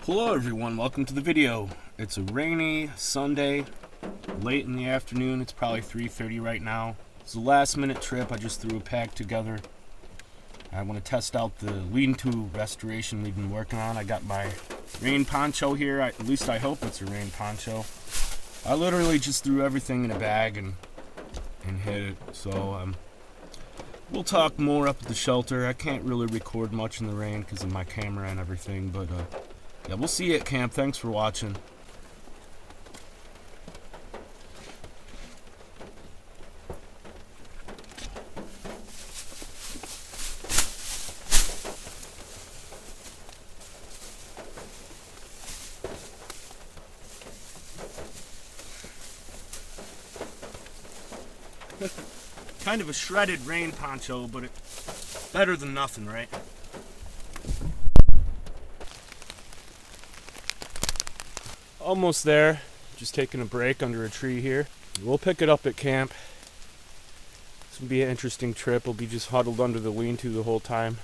Hello everyone, welcome to the video. It's a rainy Sunday, late in the afternoon. It's probably 3:30 right now. It's a last minute trip. I just threw a pack together. I want to test out the lean-to restoration we've been working on. I got my rain poncho here. At least I hope it's a rain poncho. I literally just threw everything in a bag and hit it. So we'll talk more up at the shelter. I can't really record much in the rain because of my camera and everything, but yeah, we'll see you at camp. Thanks for watching. Kind of a shredded rain poncho, but it's better than nothing, right? Almost there. Just taking a break under a tree here. We'll pick it up at camp. This will be an interesting trip. We'll be just huddled under the lean-to the whole time.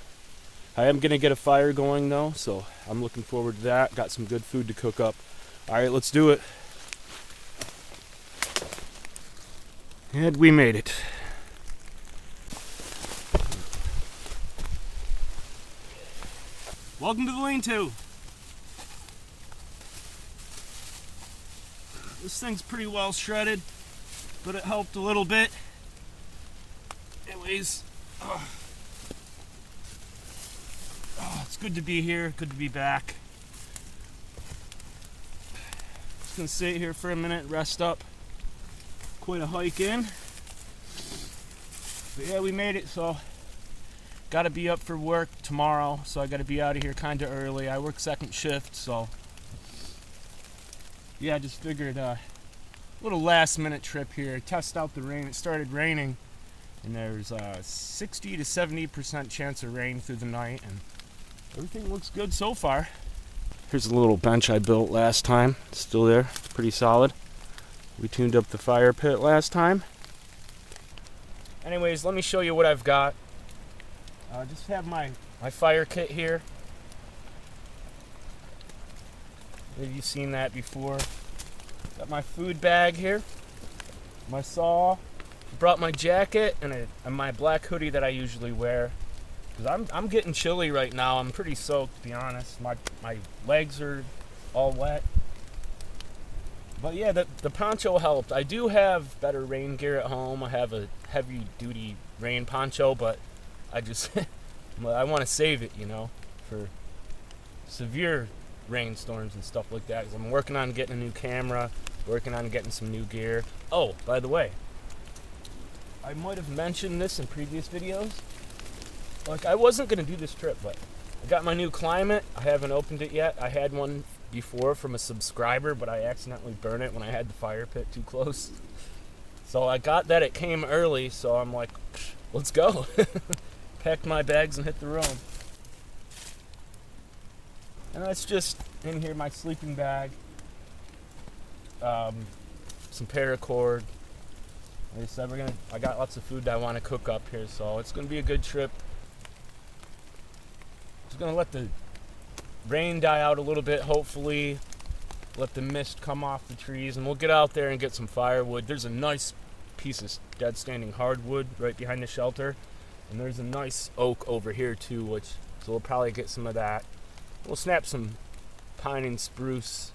I am going to get a fire going though, so I'm looking forward to that. Got some good food to cook up. Alright, let's do it. And we made it. Welcome to the lean-to. This thing's pretty well shredded, but it helped a little bit. Anyways, it's good to be here, good to be back. Just gonna sit here for a minute, rest up. Quite a hike in. But yeah, we made it, so gotta be up for work tomorrow, so I gotta be out of here kinda early. I work second shift, so yeah, I just figured a little last minute trip here, test out the rain. It started raining and there's a 60 to 70% chance of rain through the night, and everything looks good so far. Here's a little bench I built last time. It's still there. It's pretty solid. We tuned up the fire pit last time. Anyways, let me show you what I've got. I just have my fire kit here. Maybe you've seen that before. Got my food bag here, my saw. Brought my jacket and my black hoodie that I usually wear, because I'm getting chilly right now. I'm pretty soaked, to be honest. My legs are all wet. But yeah, the poncho helped. I do have better rain gear at home. I have a heavy duty rain poncho, but I just I want to save it, you know, for severe rainstorms and stuff like that. 'Cause I'm working on getting a new camera, working on getting some new gear. Oh, by the way, I might have mentioned this in previous videos. Like, I wasn't gonna do this trip, but I got my new climate. I haven't opened it yet. I had one before from a subscriber, but I accidentally burned it when I had the fire pit too close. So I got that. It came early, so I'm like, let's go. Packed my bags and hit the road. And that's just in here, my sleeping bag, some paracord. Like I said, I got lots of food that I want to cook up here, so it's gonna be a good trip. Just gonna let the rain die out a little bit, hopefully. Let the mist come off the trees, and we'll get out there and get some firewood. There's a nice piece of dead standing hardwood right behind the shelter, and there's a nice oak over here too, so we'll probably get some of that. We'll snap some pine and spruce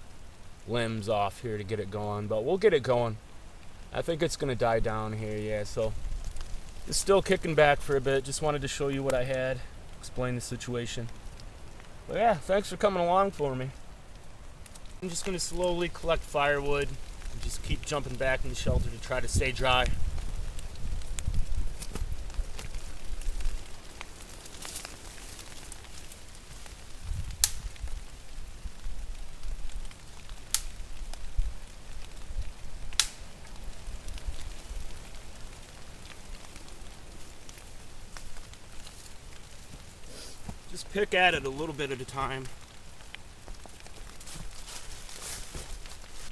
limbs off here to get it going, but we'll get it going. I think it's gonna die down here, yeah, so it's still kicking back for a bit. Just wanted to show you what I had, explain the situation. But yeah, thanks for coming along for me. I'm just gonna slowly collect firewood and just keep jumping back in the shelter to try to stay dry. Just pick at it a little bit at a time.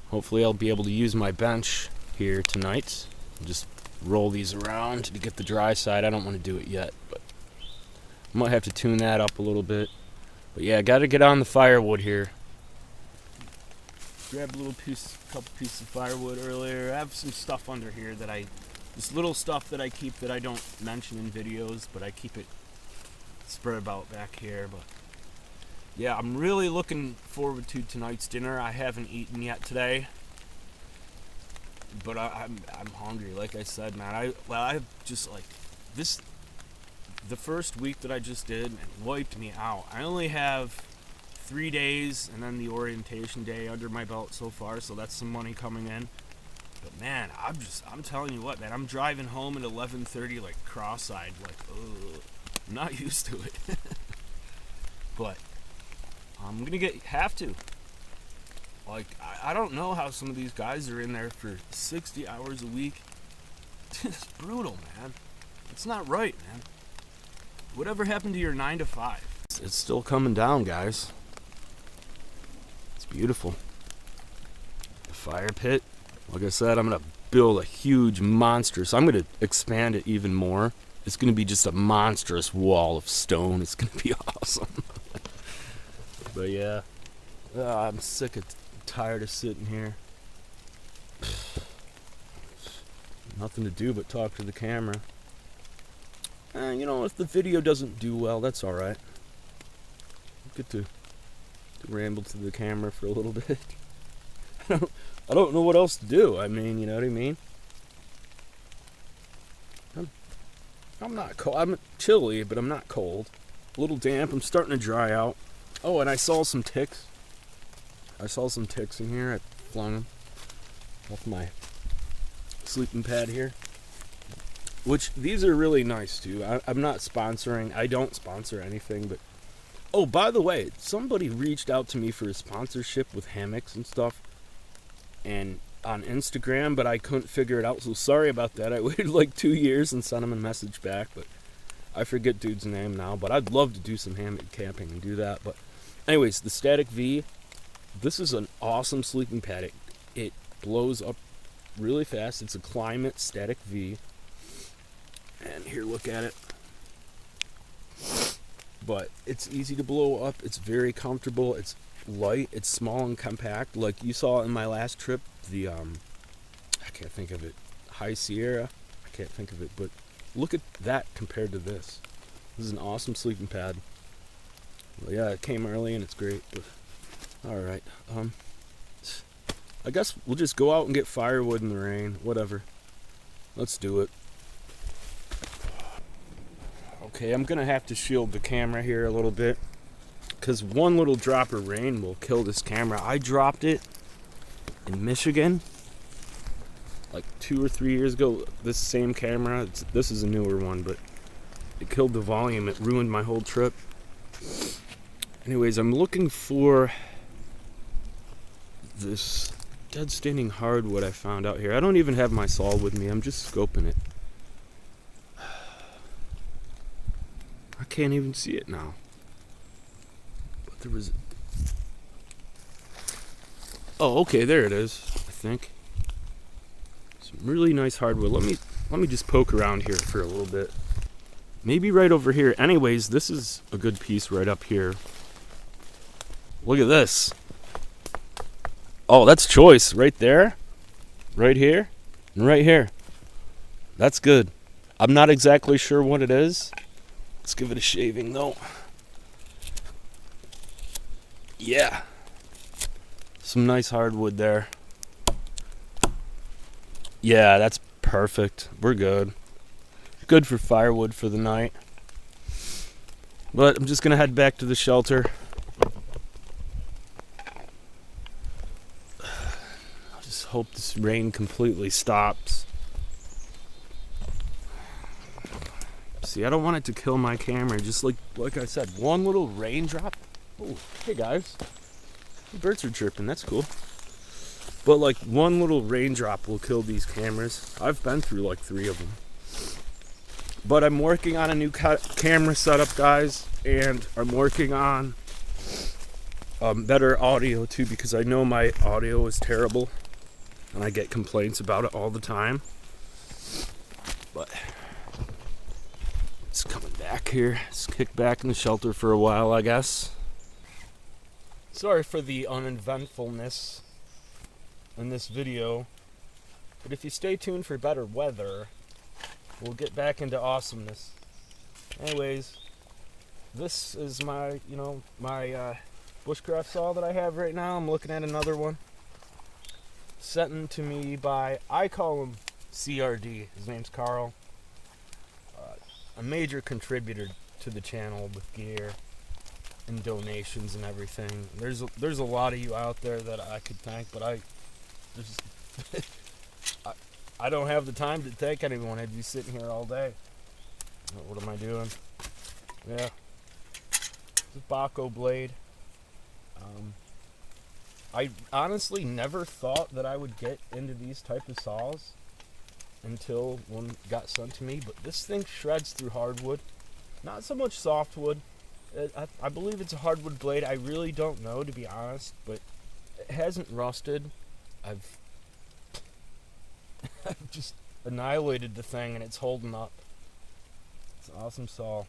Hopefully I'll be able to use my bench here tonight. Just roll these around to get the dry side. I don't want to do it yet, but I might have to tune that up a little bit. But yeah, got to get on the firewood here. grabbed a couple pieces of firewood earlier. I have some stuff under here this little stuff that I keep that I don't mention in videos, but I keep it spread about back here. But yeah, I'm really looking forward to tonight's dinner. I haven't eaten yet today, but I'm hungry. Like I said, man, I just like this. The first week that I just did, it wiped me out. I only have 3 days and then the orientation day under my belt so far, so that's some money coming in. But man, I'm telling you what, man, I'm driving home at 11:30 like cross-eyed, like, ugh. I'm not used to it. But I'm gonna have to. Like, I don't know how some of these guys are in there for 60 hours a week. It's brutal, man. It's not right, man. Whatever happened to your 9 to 5? It's still coming down, guys. It's beautiful. The fire pit. Like I said, I'm going to build a huge monstrous. I'm going to expand it even more. It's going to be just a monstrous wall of stone. It's going to be awesome. But yeah, I'm tired of sitting here. Nothing to do but talk to the camera. You know, if the video doesn't do well, that's alright. Get to ramble to the camera for a little bit. I don't know what else to do. I mean, you know what I mean? I'm not cold. I'm chilly, but I'm not cold. A little damp. I'm starting to dry out. Oh, and I saw some ticks. In here. I flung them off my sleeping pad here. Which, these are really nice, too. I'm not sponsoring. I don't sponsor anything, but... Oh, by the way, somebody reached out to me for a sponsorship with hammocks and stuff. And on Instagram, but I couldn't figure it out, so sorry about that. I waited like 2 years and sent him a message back, but I forget dude's name now. But I'd love to do some hammock camping and do that. But anyways, the Static V, this is an awesome sleeping pad. It blows up really fast. It's a Climate Static V. And here, look at it. But it's easy to blow up. It's very comfortable. It's light. It's small and compact. Like you saw in my last trip, the I can't think of it. High Sierra. I can't think of it. But look at that compared to this. This is an awesome sleeping pad. Well, yeah, it came early and it's great. But all right. I guess we'll just go out and get firewood in the rain. Whatever. Let's do it. Okay, I'm gonna have to shield the camera here a little bit because one little drop of rain will kill this camera. I dropped it in Michigan like 2 or 3 years ago. This same camera, this is a newer one, but it killed the volume. It ruined my whole trip. Anyways, I'm looking for this dead standing hardwood I found out here. I don't even have my saw with me. I'm just scoping it. I can't even see it now. But there was... Oh, okay, there it is, I think. Some really nice hardwood. Let me just poke around here for a little bit. Maybe right over here. Anyways, this is a good piece right up here. Look at this. Oh, that's choice right there. Right here. And right here. That's good. I'm not exactly sure what it is. Let's give it a shaving though. Yeah. Some nice hardwood there. Yeah, that's perfect. We're good. Good for firewood for the night. But I'm just gonna head back to the shelter. I just hope this rain completely stops. See, I don't want it to kill my camera. Just like I said, one little raindrop. Oh, hey guys. The birds are chirping. That's cool. But like one little raindrop will kill these cameras. I've been through like 3 of them. But I'm working on a new camera setup, guys. And I'm working on better audio too, because I know my audio is terrible. And I get complaints about it all the time. But... coming back here. Let's kick back in the shelter for a while, I guess. Sorry for the uneventfulness in this video, but if you stay tuned for better weather, we'll get back into awesomeness. Anyways, this is my, my Bushcraft saw that I have right now. I'm looking at another one sent to me by, I call him CRD. His name's Carl. A major contributor to the channel with gear and donations and everything. There's a lot of you out there that I could thank, but I don't have the time to thank anyone. I'd be sitting here all day. What am I doing? Yeah. It's a Baco blade. I honestly never thought that I would get into these type of saws until one got sent to me, but this thing shreds through hardwood. Not so much softwood. I believe it's a hardwood blade. I really don't know, to be honest, but it hasn't rusted. I've just annihilated the thing, and it's holding up. It's an awesome saw.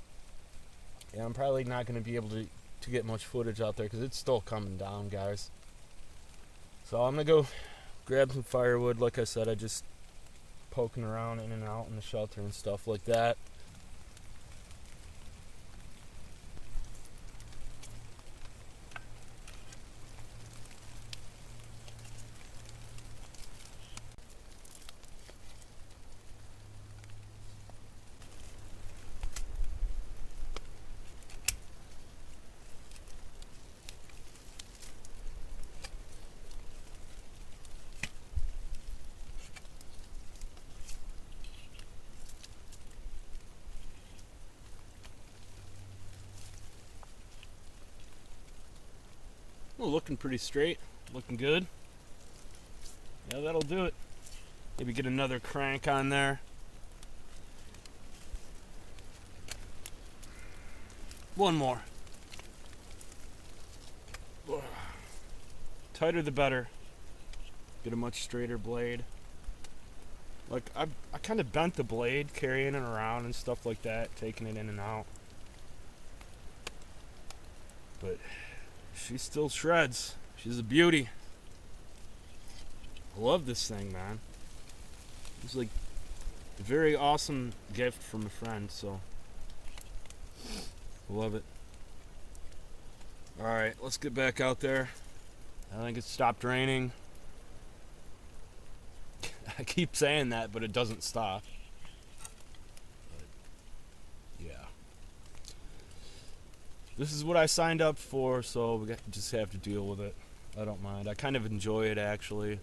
Yeah, I'm probably not going to be able to get much footage out there because it's still coming down, guys. So I'm going to go grab some firewood. Like I said, I just poking around in and out in the shelter and stuff like that. Well, looking pretty straight, looking good. Yeah, that'll do it. Maybe get another crank on there. One more. Tighter the better. Get a much straighter blade. Like, I kind of bent the blade, carrying it around and stuff like that, taking it in and out. But she still shreds. She's a beauty. I love this thing, man. It's like a very awesome gift from a friend, so I love it. Alright, let's get back out there. I think it's stopped raining. I keep saying that, but it doesn't stop. But, yeah. This is what I signed up for, so we just have to deal with it. I don't mind. I kind of enjoy it, actually.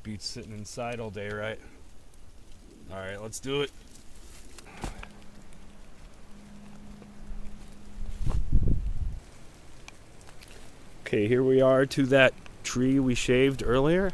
Beats sitting inside all day, right? Alright, let's do it. Okay, here we are to that tree we shaved earlier.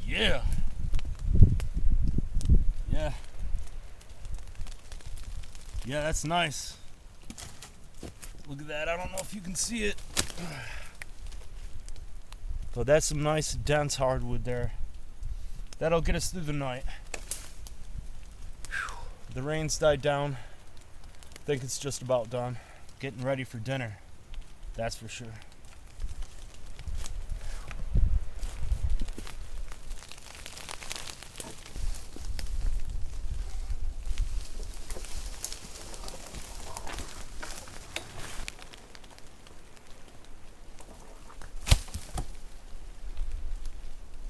Yeah. Yeah. Yeah, that's nice. Look at that. I don't know if you can see it. But that's some nice dense hardwood there. That'll get us through the night. Whew. The rain's died down. I think it's just about done. Getting ready for dinner. That's for sure.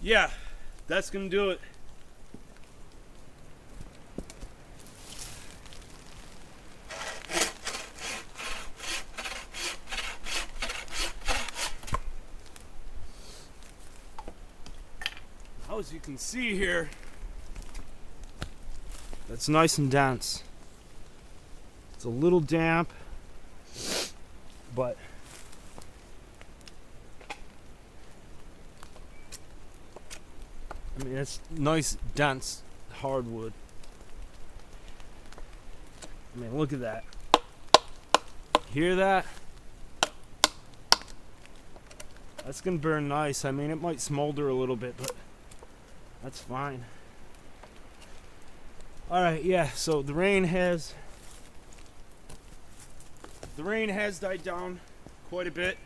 Yeah, that's gonna do it. Now, as you can see here, that's nice and dense. It's a little damp, but I mean, it's nice, dense hardwood. I mean, look at that. Hear that? That's gonna burn nice. I mean, it might smolder a little bit, but that's fine. Alright, yeah, so the rain has died down quite a bit.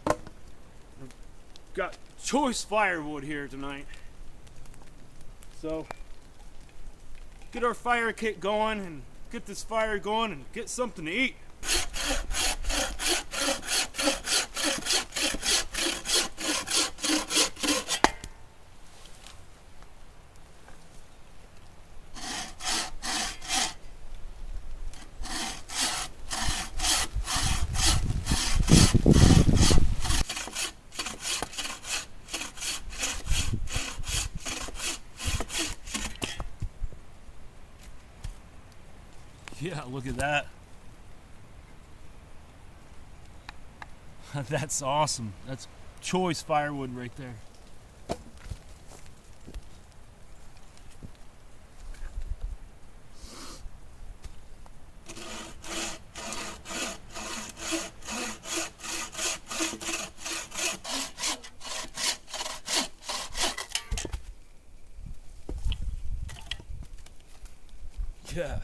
I've got choice firewood here tonight. So get our fire kit going and get this fire going and get something to eat. Yeah, look at that. That's awesome. That's choice firewood right there. Yeah.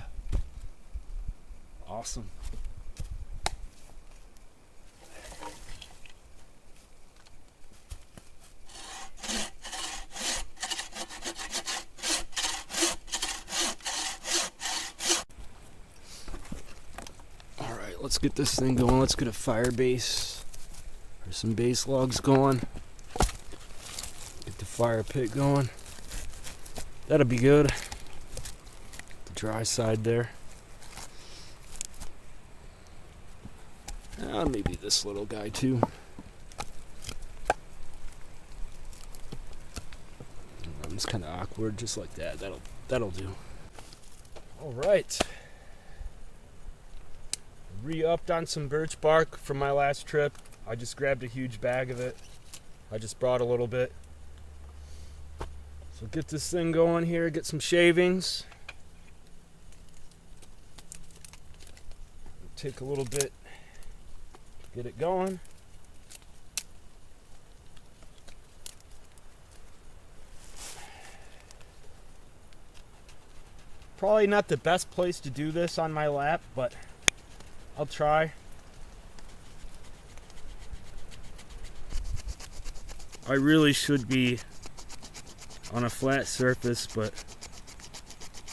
Awesome. All right, let's get this thing going. Let's get a fire base or some base logs going. Get the fire pit going. That'll be good. The dry side there. Maybe this little guy too. It's kind of awkward, just like that. That'll do. All right. Re-upped on some birch bark from my last trip. I just grabbed a huge bag of it. I just brought a little bit. So get this thing going here. Get some shavings. Take a little bit. Get it going. Probably not the best place to do this on my lap, but I'll try. I really should be on a flat surface, but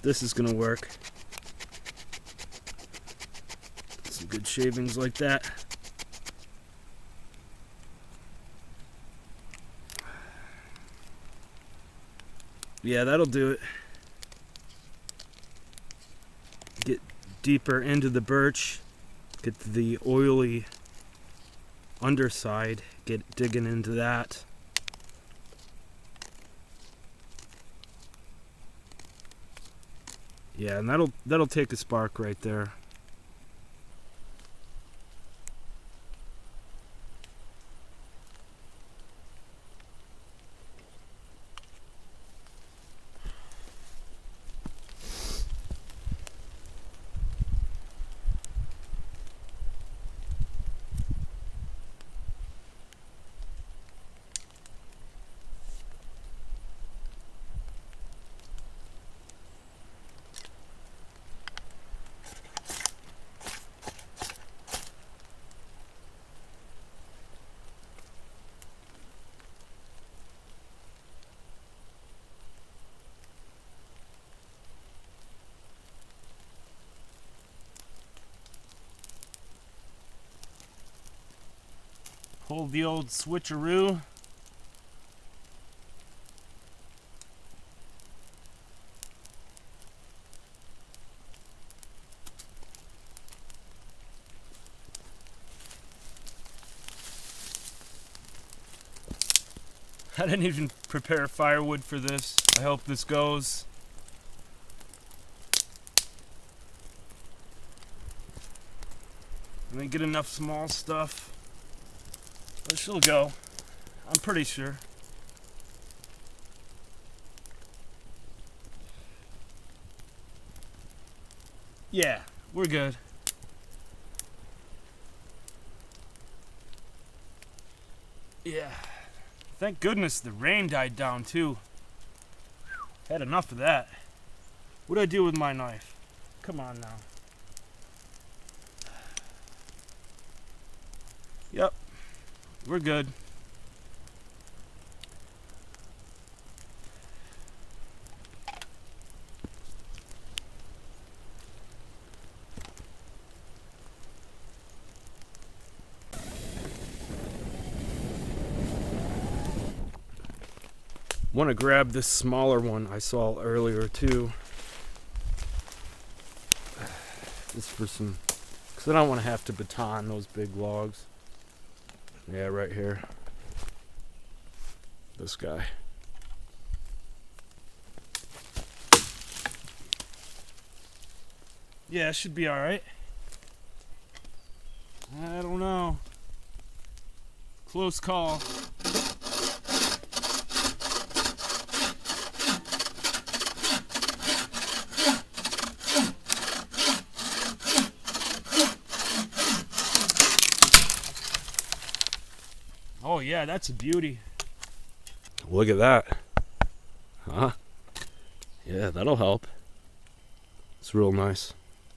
this is gonna work. Some good shavings like that. Yeah, that'll do it. Get deeper into the birch, get the oily underside, get digging into that. Yeah, and that'll take a spark right there. Hold the old switcheroo. I didn't even prepare firewood for this. I hope this goes. And then get enough small stuff. But she'll go. I'm pretty sure. Yeah, we're good. Yeah. Thank goodness the rain died down too. Had enough of that. What'd I do with my knife? Come on now. Yep. We're good. Want to grab this smaller one I saw earlier too. Just for some, because I don't want to have to baton those big logs. Yeah, right here. This guy. Yeah, it should be alright. I don't know. Close call. Oh yeah, that's a beauty. Look at that. Huh? Yeah, that'll help. It's real nice.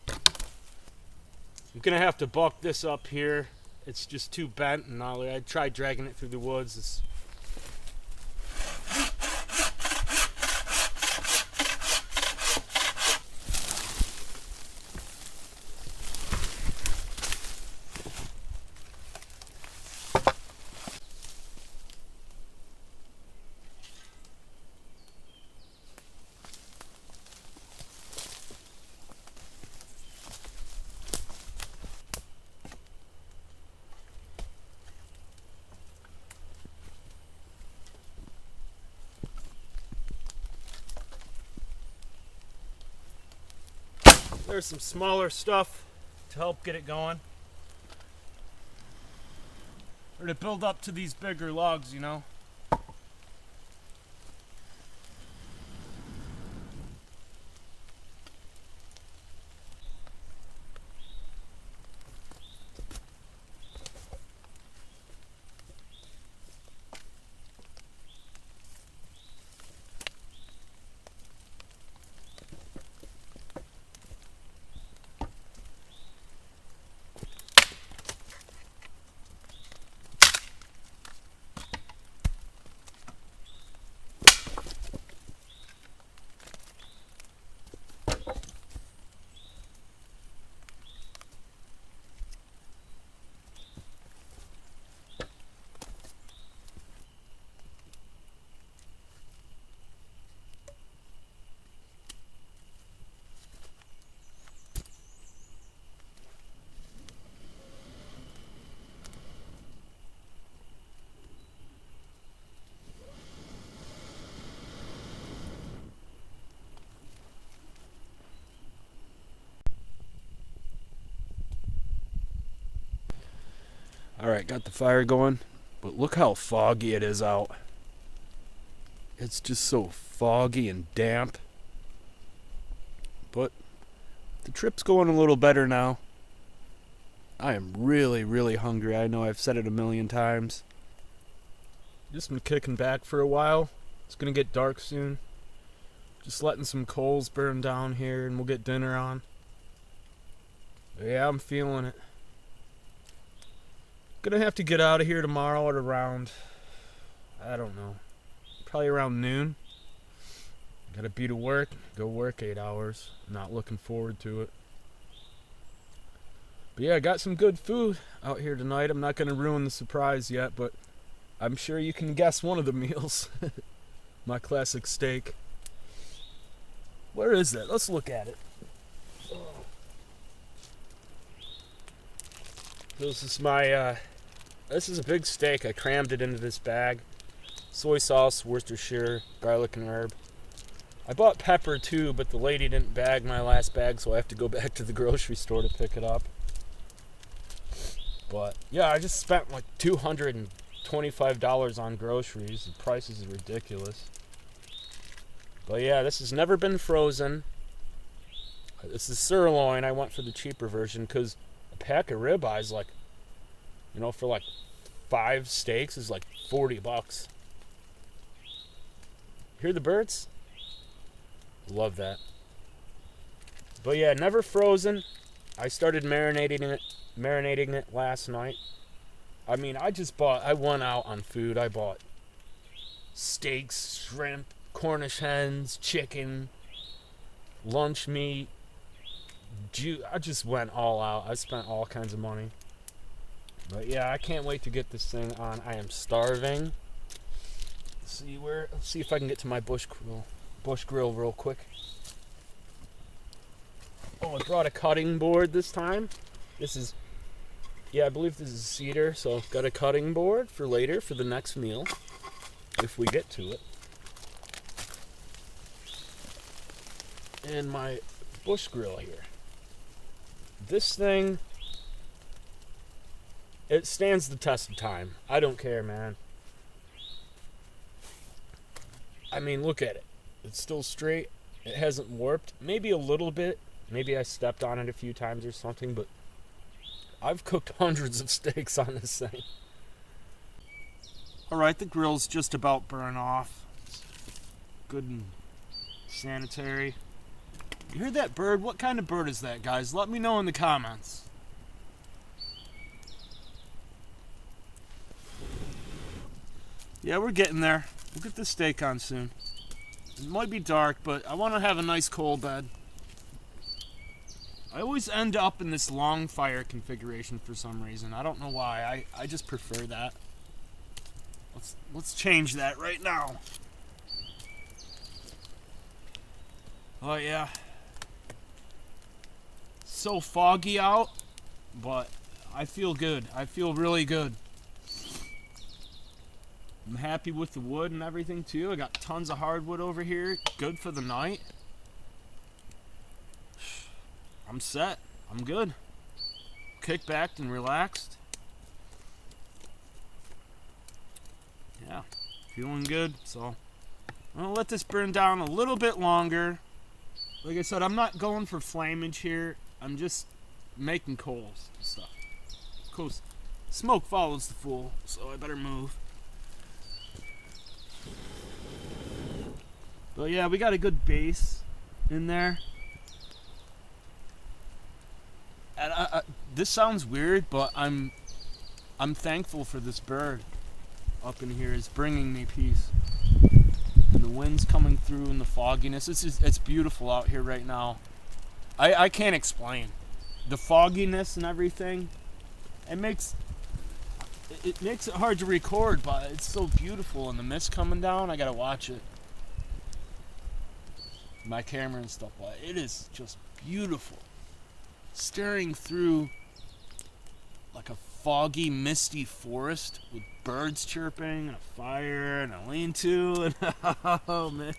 I'm gonna have to bulk this up here. It's just too bent and all. I tried dragging it through the woods. There's some smaller stuff to help get it going. Or to build up to these bigger logs, you know. Alright, got the fire going, but look how foggy it is out. It's just so foggy and damp. But the trip's going a little better now. I am really, really hungry. I know I've said it a million times. Just been kicking back for a while. It's gonna get dark soon. Just letting some coals burn down here and we'll get dinner on. But yeah, I'm feeling it. Gonna have to get out of here tomorrow at around, I don't know, probably around noon. Gotta be to work, go work 8 hours. Not looking forward to it. But yeah, I got some good food out here tonight. I'm not gonna ruin the surprise yet, but I'm sure you can guess one of the meals. My classic steak. Where is that? Let's look at it. This is my, this is a big steak. I crammed it into this bag. Soy sauce, Worcestershire, garlic and herb. I bought pepper too, but the lady didn't bag my last bag, so I have to go back to the grocery store to pick it up. But yeah, I just spent like $225 on groceries. The prices are ridiculous. But yeah, this has never been frozen. This is sirloin. I went for the cheaper version because a pack of ribeyes, like, for like 5 steaks is like $40. Hear the birds? Love that. But yeah, never frozen. I started marinating it last night. I mean, I went out on food. I bought steaks, shrimp, Cornish hens, chicken, lunch meat. I just went all out. I spent all kinds of money. But yeah, I can't wait to get this thing on. I am starving. Let's see if I can get to my bush grill real quick. Oh, I brought a cutting board this time. I believe this is cedar, so I've got a cutting board for later, for the next meal, if we get to it. And my bush grill here. This thing, it stands the test of time. I don't care, man. I mean, look at it. It's still straight. It hasn't warped. Maybe a little bit. Maybe I stepped on it a few times or something, but I've cooked hundreds of steaks on this thing. Alright, the grill's just about burned off. Good and sanitary. You hear that bird? What kind of bird is that, guys? Let me know in the comments. Yeah, we're getting there. We'll get the steak on soon. It might be dark, but I want to have a nice coal bed. I always end up in this long fire configuration for some reason. I don't know why. I just prefer that. Let's change that right now. Oh yeah. So foggy out, but I feel good. I feel really good. I'm happy with the wood and everything too. I got tons of hardwood over here. Good for the night. I'm set. I'm good. Kicked back and relaxed. Yeah, feeling good. So I'm gonna let this burn down a little bit longer. Like I said, I'm not going for flamage here. I'm just making coals and stuff. Of course, smoke follows the fool, so I better move. But yeah, we got a good base in there. And this sounds weird, but I'm thankful for this bird up in here. It's bringing me peace. And the wind's coming through and the fogginess. It's beautiful out here right now. I can't explain the fogginess and everything. It makes it hard to record, but it's so beautiful. And the mist coming down, I gotta watch it. My camera and stuff, but it is just beautiful. Staring through like a foggy, misty forest with birds chirping and a fire and a lean-to, and oh man,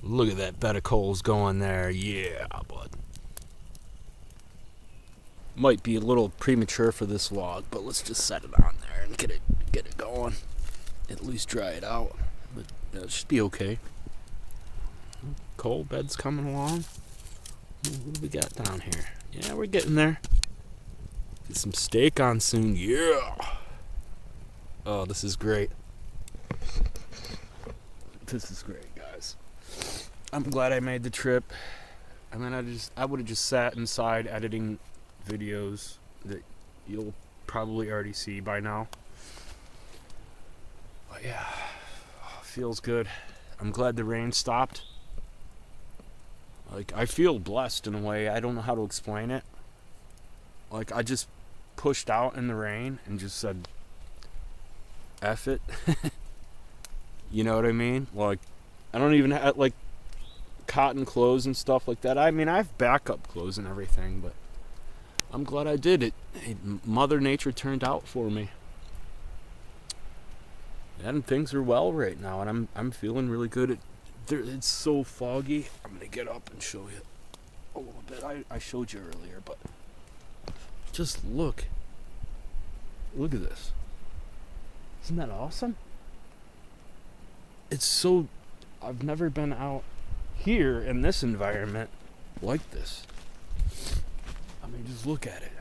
look at that bed of coals going there. Yeah, bud. Might be a little premature for this log, but let's just set it on there and get it going. At least dry it out, but it should be okay. Coal bed's coming along. What do we got down here? Yeah, we're getting there. Get some steak on soon. Yeah. Oh, this is great. This is great, guys. I'm glad I made the trip. I mean, I would have just sat inside editing videos that you'll probably already see by now. But yeah, feels good. I'm glad the rain stopped. Like, I feel blessed in a way. I don't know how to explain it. Like, I just pushed out in the rain and just said, F it. You know what I mean? Like, I don't even have, like, cotton clothes and stuff like that. I mean, I have backup clothes and everything, but I'm glad I did it. Mother Nature turned out for me. And things are well right now, and I'm feeling really good. It's so foggy. I'm gonna get up and show you a little bit. I showed you earlier, but just look at this. Isn't that awesome? It's so, I've never been out here in this environment like this. mean, just look at it.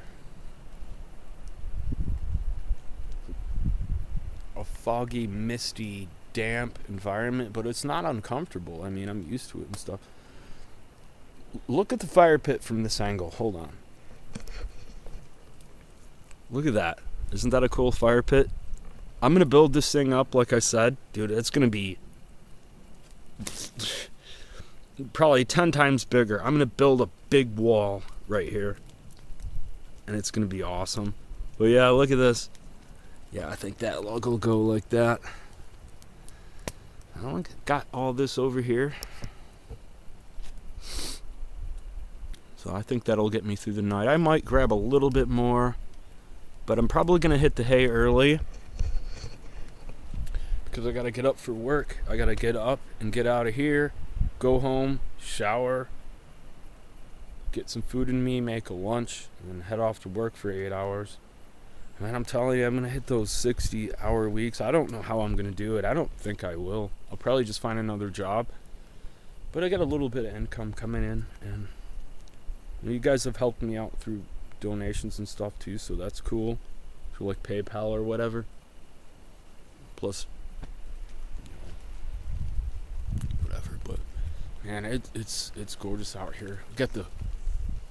A foggy, misty, damp environment, but it's not uncomfortable. I mean, I'm used to it and stuff. Look at the fire pit from this angle. Hold on. Look at that. Isn't that a cool fire pit? I'm going to build this thing up, like I said. Dude, it's going to be probably 10 times bigger. I'm going to build a big wall right here. And it's going to be awesome. But yeah, look at this. Yeah, I think that log will go like that. I got all this over here. So I think that'll get me through the night. I might grab a little bit more, but I'm probably going to hit the hay early because I got to get up for work. I got to get up and get out of here, go home, shower, get some food in me, make a lunch, and then head off to work for 8 hours. Man, I'm telling you, I'm going to hit those 60-hour weeks. I don't know how I'm going to do it. I don't think I will. I'll probably just find another job. But I got a little bit of income coming in, and you guys have helped me out through donations and stuff too, so that's cool. Through like PayPal or whatever. Plus, whatever. But man, it's gorgeous out here. Got the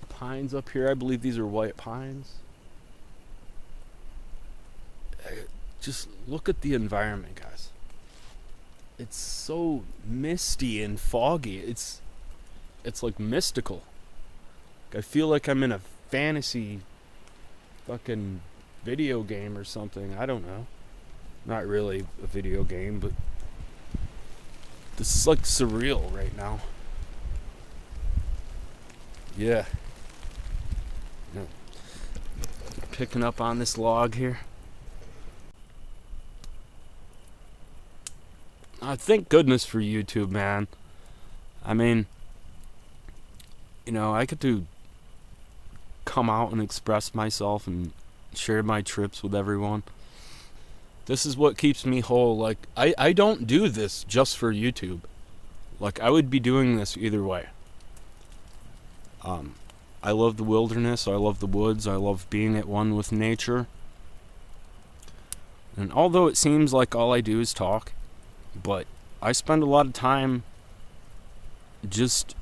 pines up here. I believe these are white pines. Just look at the environment, guys. It's so misty and foggy. It's like mystical. I feel like I'm in a fantasy fucking video game or something. I don't know. Not really a video game, but this is like surreal right now. Yeah. Picking up on this log here. Thank goodness for YouTube, man. I mean, I get to come out and express myself and share my trips with everyone. This is what keeps me whole. Like, I don't do this just for YouTube. Like, I would be doing this either way. I love the wilderness. I love the woods. I love being at one with nature. And although it seems like all I do is talk, but I spend a lot of time just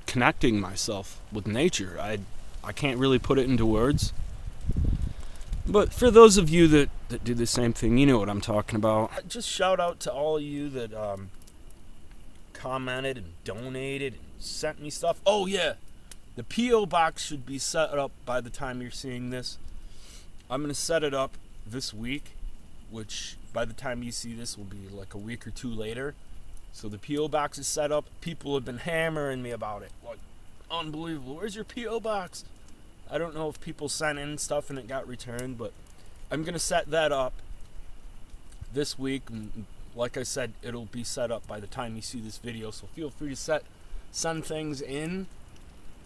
connecting myself with nature. I can't really put it into words. But for those of you that do the same thing, you know what I'm talking about. Just shout out to all of you that commented and donated and sent me stuff. Oh yeah, the P.O. box should be set up by the time you're seeing this. I'm going to set it up this week, which by the time you see this will be like a week or two later. So the P.O. box is set up. People have been hammering me about it. Like, unbelievable. Where's your P.O. box? I don't know if people sent in stuff and it got returned, but I'm going to set that up this week. Like I said, it'll be set up by the time you see this video, so feel free to send things in.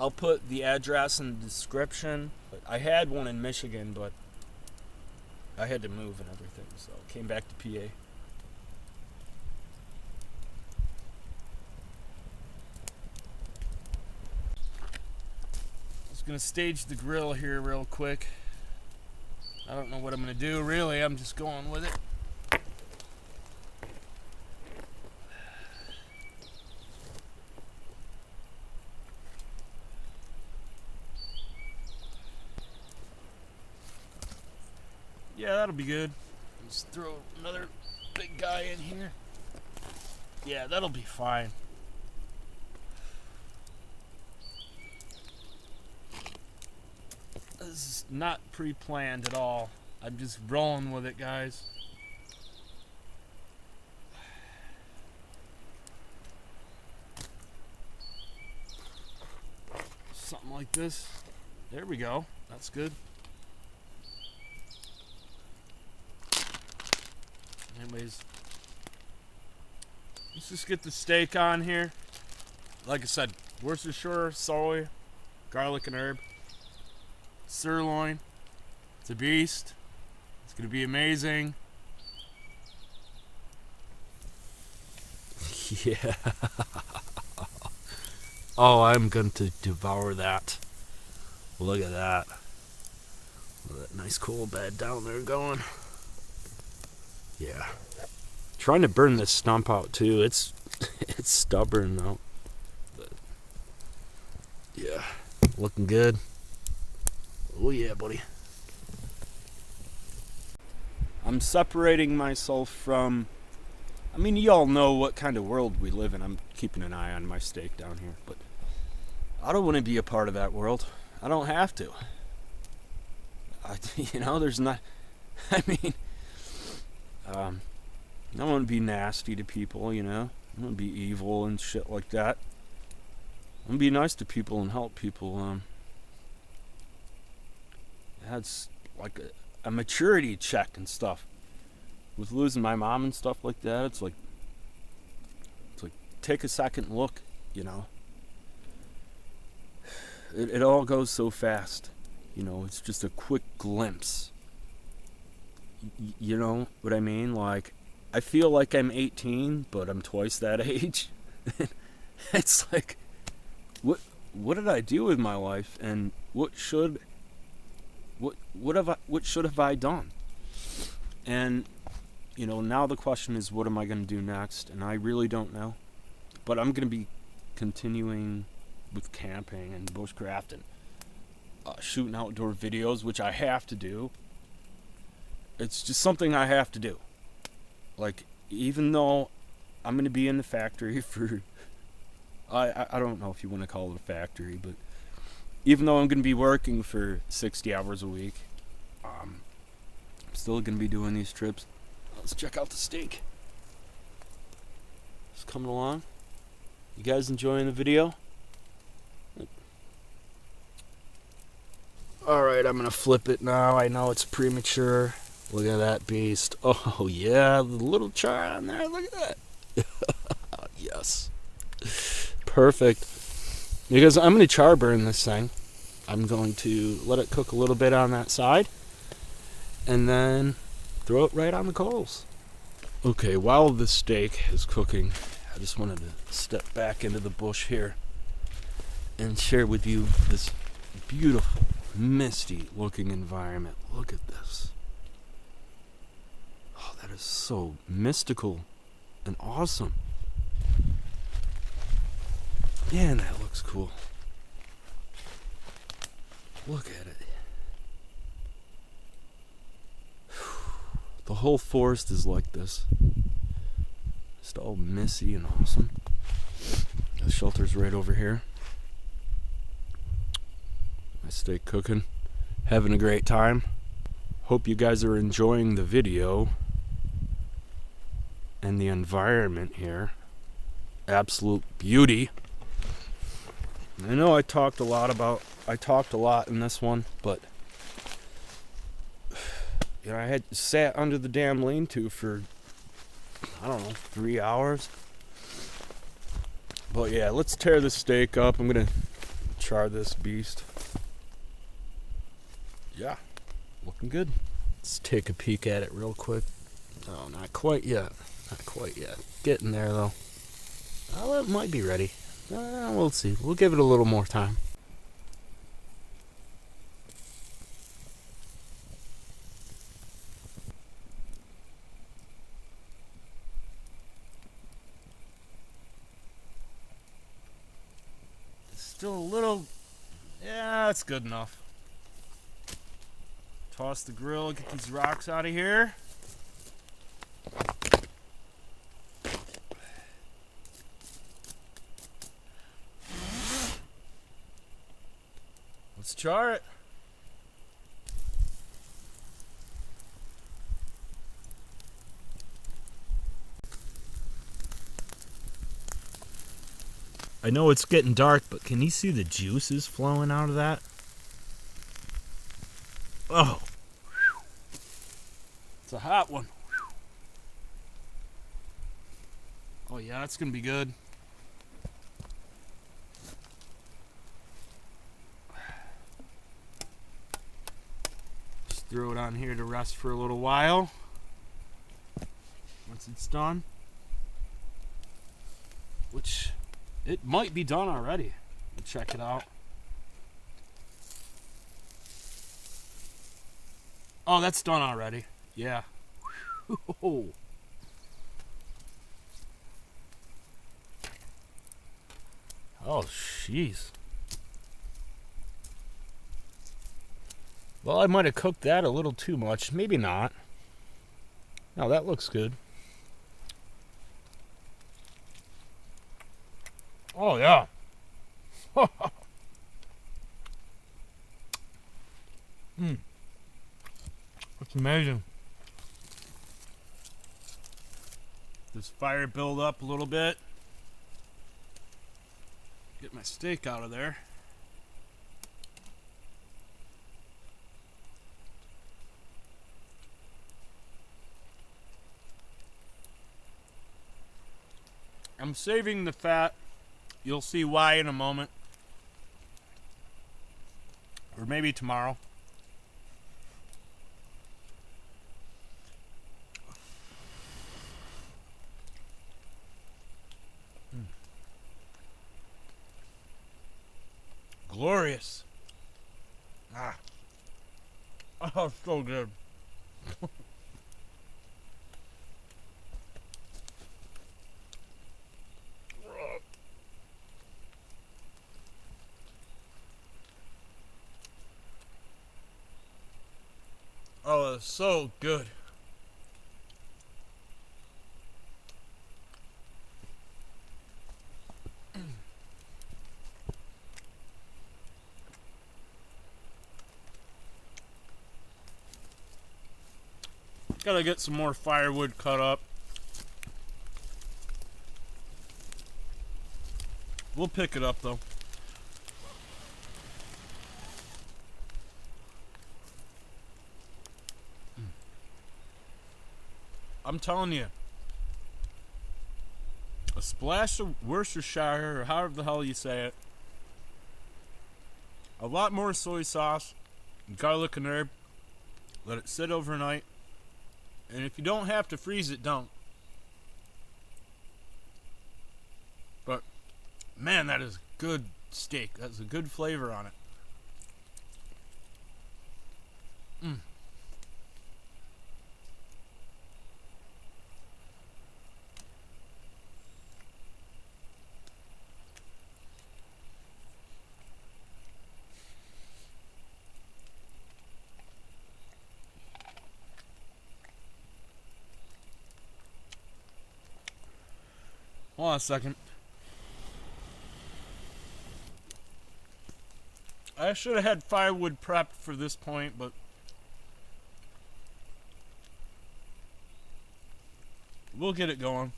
I'll put the address in the description. I had one in Michigan, but I had to move and everything, so I came back to PA. Gonna stage the grill here real quick. I don't know what I'm gonna do really. I'm just going with it. Yeah, that'll be good. Let's throw another big guy in here. Yeah, that'll be fine. This is not pre-planned at all. I'm just rolling with it, guys. Something like this. There we go. That's good. Anyways, let's just get the steak on here. Like I said, Worcestershire, soy, garlic and herb. Sirloin. It's a beast. It's gonna be amazing. Yeah. Oh, I'm going to devour that. Look at that. Look at that nice coal bed down there going. Yeah. Trying to burn this stump out too. It's stubborn though. But yeah, looking good. Oh yeah, buddy. I'm separating myself from, I mean, you all know what kind of world we live in. I'm keeping an eye on my steak down here, but I don't want to be a part of that world. I don't have to. There's not, I mean, I don't want to be nasty to people, I don't want to be evil and shit like that. I want to be nice to people and help people. That's like a maturity check and stuff. With losing my mom and stuff like that, it's like take a second look, It all goes so fast, it's just a quick glimpse. You know what I mean? Like, I feel like I'm 18, but I'm twice that age. It's like, what did I do with my life, and what should have I done? And now the question is, what am I going to do next? And I really don't know. But I'm going to be continuing with camping and bushcraft and shooting outdoor videos, which I have to do. It's just something I have to do. Like, even though I'm going to be in the factory for, I don't know if you want to call it a factory, but even though I'm going to be working for 60 hours a week, I'm still going to be doing these trips. Let's check out the steak. It's coming along. You guys enjoying the video? Alright, I'm going to flip it now. I know it's premature. Look at that beast. Oh, yeah, the little char on there. Look at that. Yes. Perfect. Because I'm going to char burn this thing. I'm going to let it cook a little bit on that side. And then throw it right on the coals. Okay, while the steak is cooking, I just wanted to step back into the bush here and share with you this beautiful, misty looking environment. Look at this. Oh, that is so mystical and awesome. Man, that looks cool. Look at it. The whole forest is like this. Just all misty and awesome. The shelter's right over here. I stay cooking, having a great time. Hope you guys are enjoying the video and the environment here. Absolute beauty. I know I talked a lot in this one, but I had sat under the damn lean-to for, I don't know, 3 hours. But yeah, let's tear this steak up. I'm gonna char this beast. Yeah, looking good. Let's take a peek at it real quick. Oh, not quite yet. Not quite yet. Getting there though. Oh, it might be ready. We'll see. We'll give it a little more time. Still a little, yeah, that's good enough. Toss the grill, get these rocks out of here. Let's char it. I know it's getting dark, but can you see the juices flowing out of that? Oh, it's a hot one. Oh yeah, it's gonna be good. Just throw it on here to rest for a little while. Once it's done, which it might be done already. Check it out. Oh, that's done already. Yeah. Oh, jeez. Well, I might have cooked that a little too much. Maybe not. No, that looks good. Oh, yeah. That's amazing. This fire build up a little bit. Get my steak out of there. I'm saving the fat. You'll see why in a moment. Or maybe tomorrow. Glorious. Ah. Oh, so good. Oh, it's so good. Gotta get some more firewood cut up. We'll pick it up though. I'm telling you, a splash of Worcestershire, or however the hell you say it, a lot more soy sauce, garlic and herb, let it sit overnight, and if you don't have to freeze it, don't. But, man, that is good steak. That's a good flavor on it. Hold on a second. I should have had firewood prepped for this point, but we'll get it going.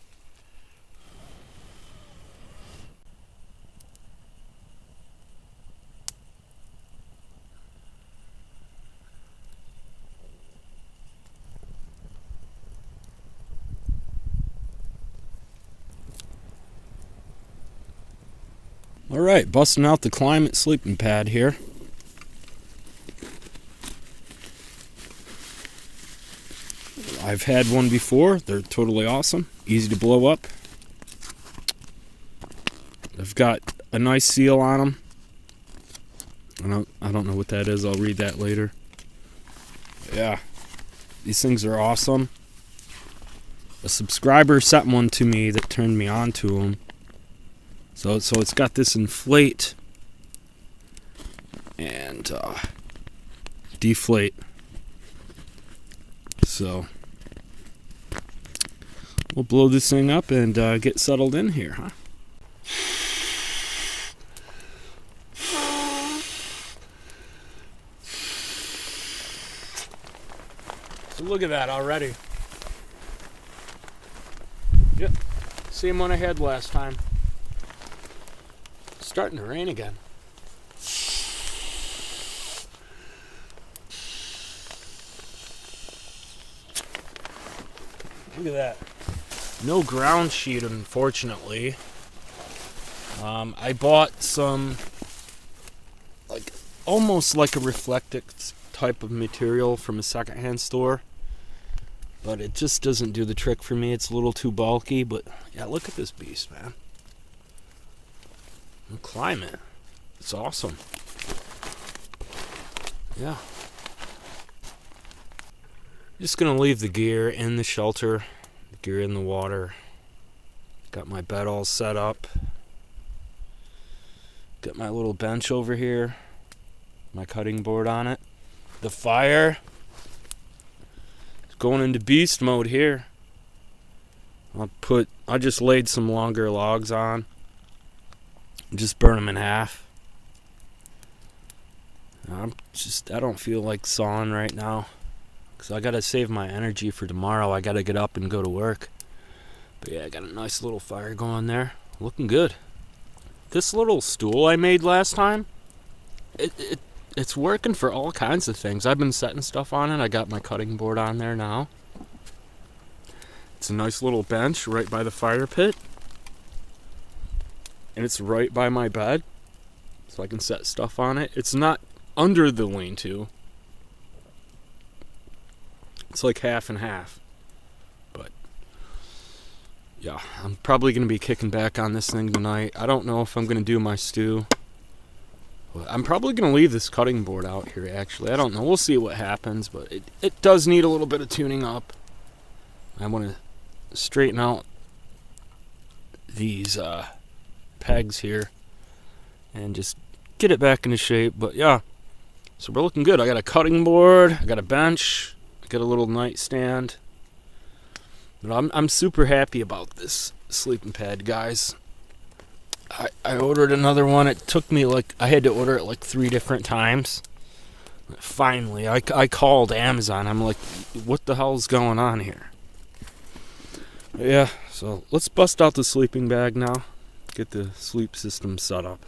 All right, busting out the Climate sleeping pad here. I've had one before. They're totally awesome. Easy to blow up. They've got a nice seal on them. I don't know what that is. I'll read that later. Yeah, these things are awesome. A subscriber sent one to me that turned me on to them. So it's got this inflate and deflate. So we'll blow this thing up and get settled in here, huh? So look at that already. Yep, same one I had last time. Starting to rain again. Look at that. No ground sheet, unfortunately. I bought some, almost like a reflective type of material from a secondhand store, but it just doesn't do the trick for me. It's a little too bulky, but yeah, look at this beast, man. The Climate. It's awesome. Yeah. Just gonna leave the gear in the shelter, the gear in the water. Got my bed all set up. Got my little bench over here, my cutting board on it. The fire is going into beast mode here. I just laid some longer logs on. Just burn them in half. I don't feel like sawing right now. Because I got to save my energy for tomorrow. I got to get up and go to work. But yeah, I got a nice little fire going there. Looking good. This little stool I made last time, it's working for all kinds of things. I've been setting stuff on it. I got my cutting board on there now. It's a nice little bench right by the fire pit. And it's right by my bed. So I can set stuff on it. It's not under the lean-to. It's like half and half. But yeah, I'm probably going to be kicking back on this thing tonight. I don't know if I'm going to do my stew. I'm probably going to leave this cutting board out here, actually. I don't know. We'll see what happens, but it does need a little bit of tuning up. I want to straighten out these pegs here and just get it back into shape. But yeah, so we're looking good. I got a cutting board. I got a bench. I got a little nightstand. But I'm super happy about this sleeping pad, guys. I ordered another one. It took me I had to order it 3 different times. Finally, I called Amazon. I'm like, what the hell's going on here? But yeah, so let's bust out the sleeping bag now. Get the sleep system set up.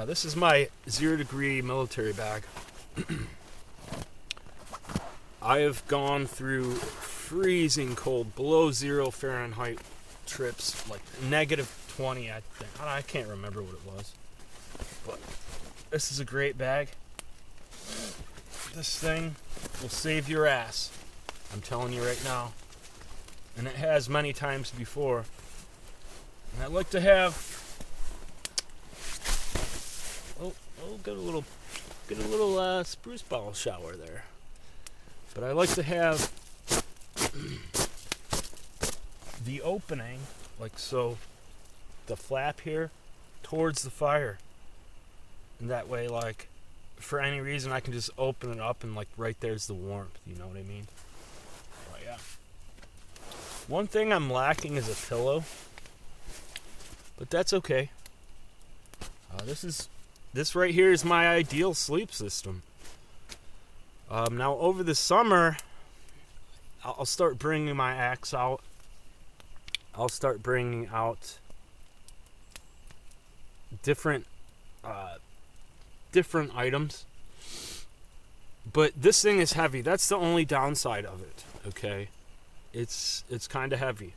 This is my 0-degree military bag. I have gone through freezing cold, below 0 Fahrenheit trips, like -20, I think. I can't remember what it was. But this is a great bag. This thing will save your ass. I'm telling you right now. And it has many times before. And I like to have... Get a little spruce ball shower there. But I like to have the opening, so, the flap here towards the fire. And that way, for any reason, I can just open it up and, right there's the warmth, you know what I mean? But yeah. One thing I'm lacking is a pillow. But that's okay. This right here is my ideal sleep system. Now, over the summer, I'll start bringing my axe out. I'll start bringing out different items. But this thing is heavy. That's the only downside of it, okay? It's kind of heavy.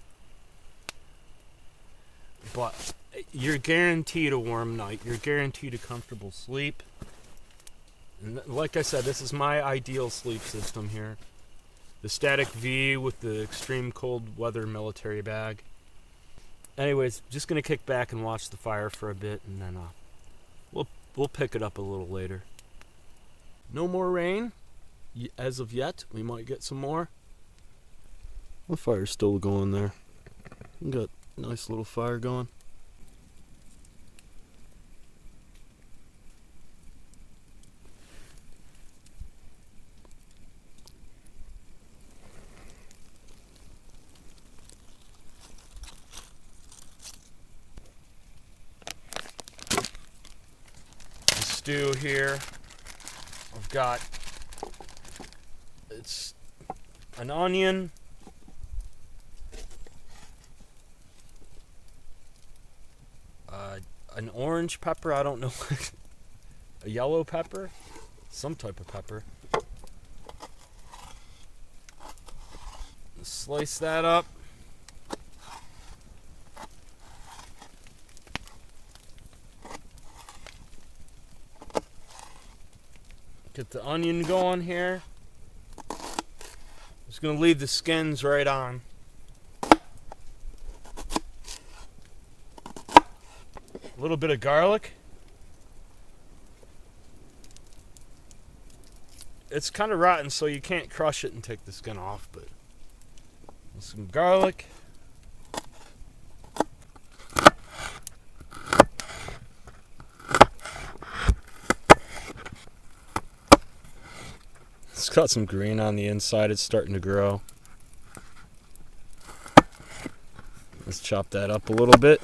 But you're guaranteed a warm night. You're guaranteed a comfortable sleep. And like I said, this is my ideal sleep system here. The Static V with the extreme cold weather military bag. Anyways, just going to kick back and watch the fire for a bit, and then we'll pick it up a little later. No more rain as of yet. We might get some more. The fire's still going there. We got a nice little fire going. Stew here. I've got it's an onion, an orange pepper, I don't know, a yellow pepper, some type of pepper. Slice that up. Get the onion going here. Just gonna leave the skins right on. A little bit of garlic. it's kind of rotten, so you can't crush it and take the skin off, but some garlic. It's got some green on the inside. It's starting to grow. Let's chop that up a little bit.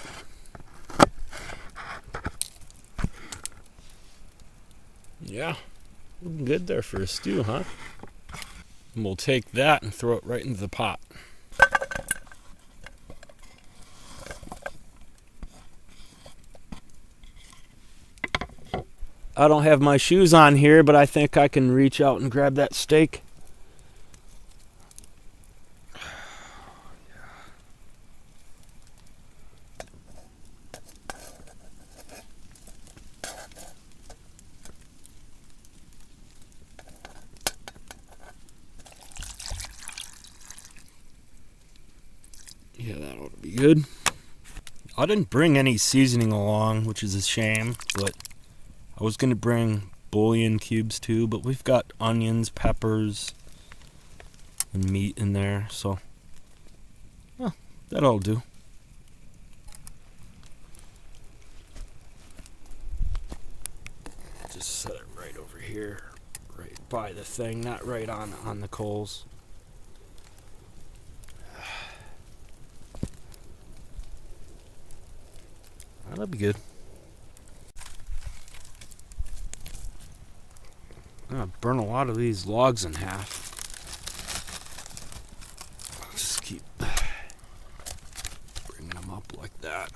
Yeah, looking good there for a stew, huh? And we'll take that and throw it right into the pot. I don't have my shoes on here, but I think I can reach out and grab that steak. Yeah, that ought to be good. I didn't bring any seasoning along, which is a shame, but I was going to bring bouillon cubes too, but we've got onions, peppers, and meat in there, so that'll do. Just set it right over here, right by the thing, not right on the coals. That'll be good. I'm gonna burn a lot of these logs in half. I'll just keep bringing them up like that.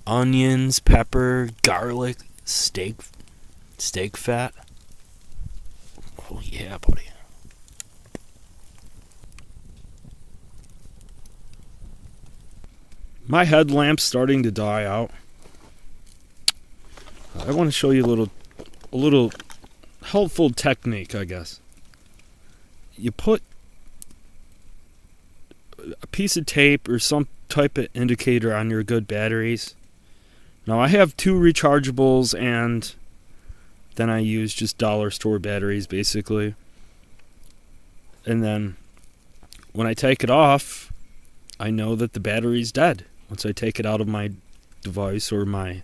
Onions, pepper, garlic, steak fat. Oh yeah, buddy. My headlamp's starting to die out. I want to show you a little helpful technique, I guess. You put a piece of tape or some type of indicator on your good batteries. Now I have 2 rechargeables, and then I use just dollar store batteries basically. And then when I take it off, I know that the battery's dead once I take it out of my device or my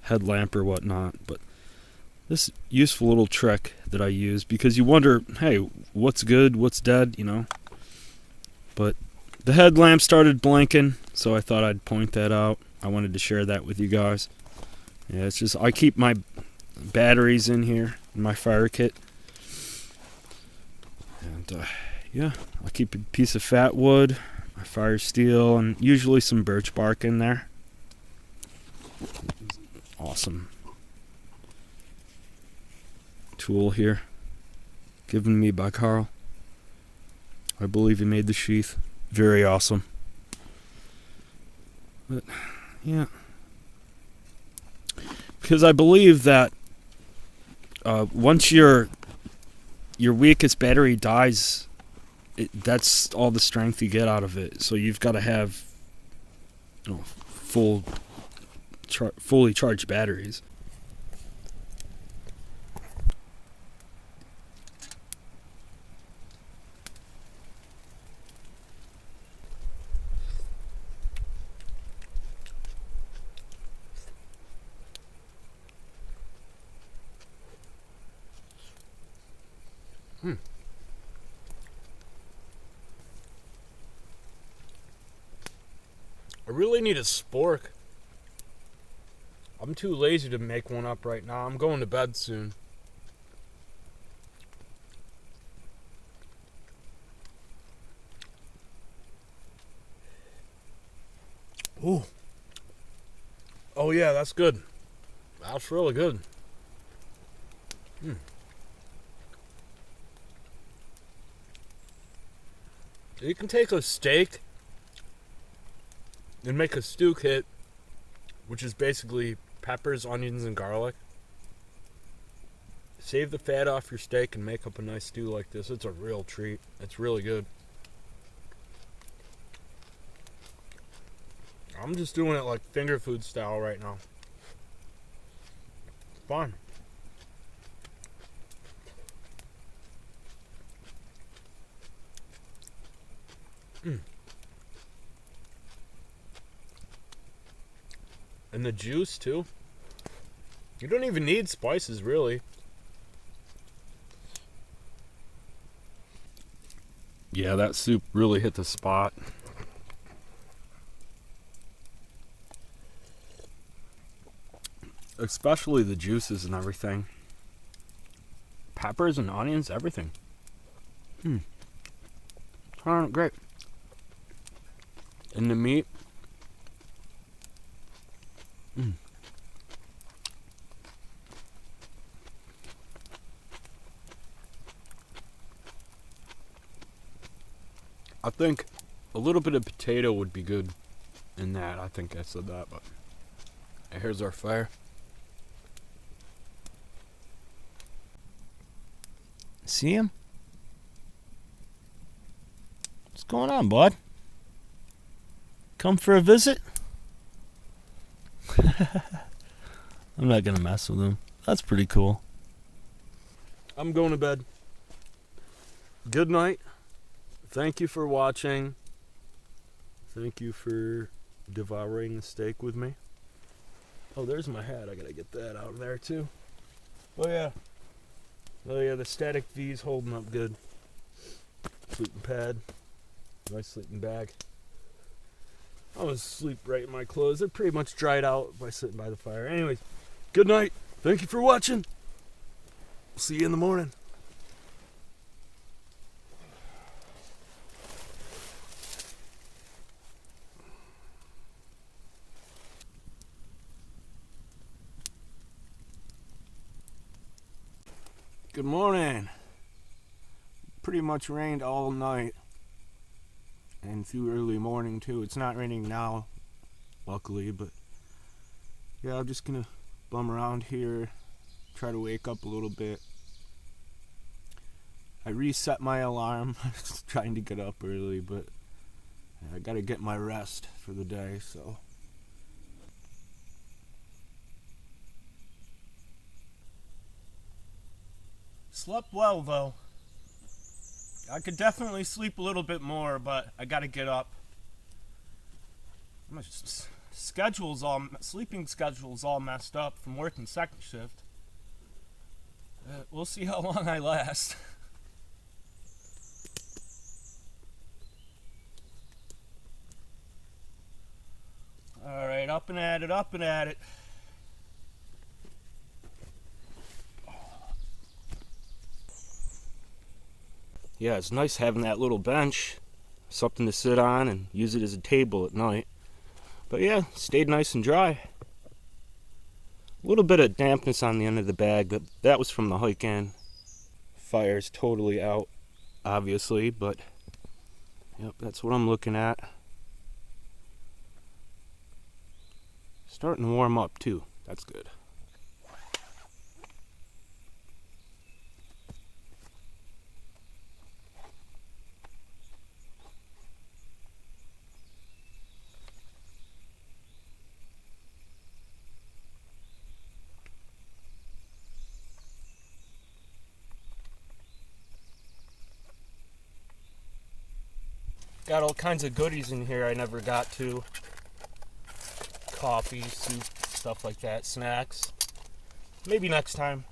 headlamp or whatnot. But this useful little trick that I use, because you wonder, hey, what's good, what's dead, you know? But the headlamp started blinking, so I thought I'd point that out. I wanted to share that with you guys. Yeah, it's just, I keep my batteries in here in my fire kit. And yeah, I keep a piece of fat wood, my fire steel, and usually some birch bark in there. Awesome tool here, given me by Carl. I believe he made the sheath. Very awesome. But yeah, because I believe that once your weakest battery dies, that's all the strength you get out of it. So you've got to have, you know, fully charged batteries. I really need a spork. I'm too lazy to make one up right now. I'm going to bed soon. Ooh. Oh yeah, that's good. That's really good. You can take a steak and make a stew kit, which is basically peppers, onions, and garlic. Save the fat off your steak and make up a nice stew like this. It's a real treat. It's really good. I'm just doing it like finger food style right now. Fun. And the juice too. You don't even need spices really. Yeah, that soup really hit the spot. Especially the juices and everything. Peppers and onions, everything. Sound great. And the meat. I think a little bit of potato would be good in that. I think I said that, but here's our fire. See him? What's going on, bud? Come for a visit? I'm not gonna mess with him. That's pretty cool. I'm going to bed. Good night. Thank you for watching. Thank you for devouring the steak with me. Oh, there's my hat. I gotta get that out of there too. Oh yeah, the Static V's holding up good. Sleeping pad. Nice sleeping bag. I was asleep right in my clothes. They're pretty much dried out by sitting by the fire. Anyways, good night. Thank you for watching. See you in the morning. Good morning. Pretty much rained all night and through early morning too. It's not raining now, luckily, but yeah, I'm just gonna bum around here, try to wake up a little bit. I reset my alarm. I was trying to get up early, but I gotta get my rest for the day, so. Slept well though. I could definitely sleep a little bit more, but I gotta get up. My sleeping schedule's all messed up from working second shift. We'll see how long I last. Alright, up and at it, up and at it. Yeah, it's nice having that little bench, something to sit on and use it as a table at night. But yeah, stayed nice and dry. A little bit of dampness on the end of the bag, but that was from the hike in. Fire's totally out, obviously, but yep, that's what I'm looking at. Starting to warm up too, that's good. Got all kinds of goodies in here I never got to. Coffee, soup, stuff like that, snacks. Maybe next time.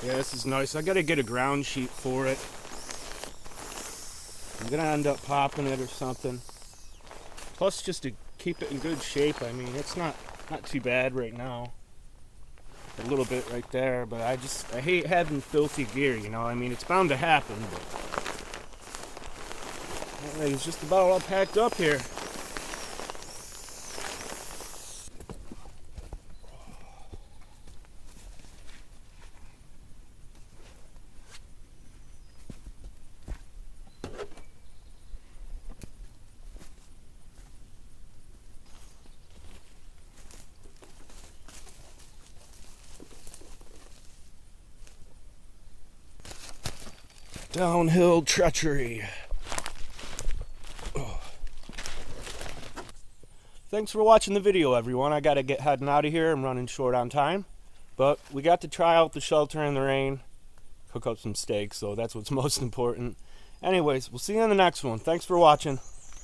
Yeah, this is nice. I gotta get a ground sheet for it. I'm gonna end up popping it or something. Plus, just to keep it in good shape. I mean, it's not too bad right now. a little bit right there, but I hate having filthy gear, you know. I mean, it's bound to happen, but it's just about all packed up here. Downhill treachery. Thanks for watching the video, everyone. I gotta get heading out of here. I'm running short on time. But we got to try out the shelter in the rain, cook up some steaks, so that's what's most important. Anyways, we'll see you in the next one. Thanks for watching.